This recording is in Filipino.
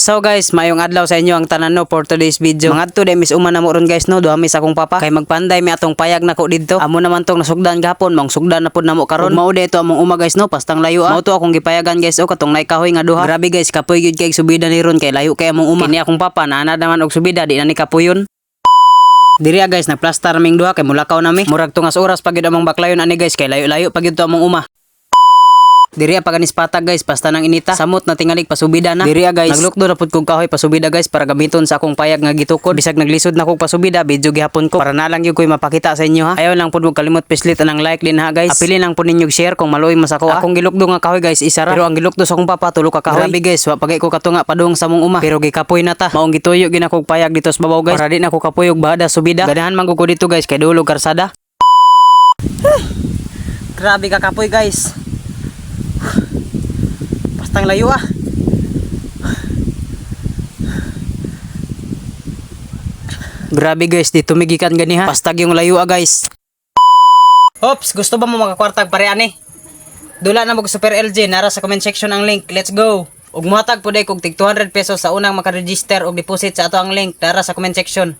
So guys, mayong adlaw sa inyo ang tanan no for today's video. Mga to mis uma na mo ron guys no, duha mi sa akong papa kay magpanday mi atong payag nako didto. Amo naman tong nasugdan gahapon, mong sugdan na pud namo karon. Mao dito among uma guys no, pastang layo ah. Mao to akong gipayagan guys o katong naikahoy nga duha. Grabe guys, kapoy gyud kay subida ni ron kay layo kay among uma. Kini akong papa naanad naman og subida di na ni kapuyon. Diri guys, nagplaster ming duha kay mulakaw nami. Murag tungas oras pag gyud among baklayon ani guys kay layo-layo pag gyud to among uma. Diri paganis patag guys, pasta nang inita. Samot na tingalig pasubida na. Diri guys, naglukdo na pud kog kahoy pasubida guys para gamiton sa akong payag nga gitukod. Bisag naglisod na kog pasubida, video gihapon ko para na lang gyud koy mapakita sa inyo ha. Ayaw lang pud mo kalimot pislit anang like din ha guys. Apili lang pud ninyo share kung maluoy mo sa ako. Akong gilukdo nga kahoy guys, isa ra. Pero ang gilukdo sa akong papa tulo ka kahoy. Grabe guys, wa pagay ko katunga padung sa mong uma. Pero gikapoy na ta. Maong gituyo gina kog payag dito sa babaw guys. Para di na ko kapuyog bahada subida. Ganahan man ko dito guys kay dulog karsada. Grabe ka kapoy guys. Pastang layo ah. Grabe guys, dito migikan gani ha. Pastag yung layo ah guys. Hops, gusto ba mo makakwartag pareani? Dula na mo Super LG, nara sa comment section ang link. Let's go. Ug muhatag pud ay kog tig 200 pesos sa unang maka-register og deposit sa ato ang link, nara sa comment section.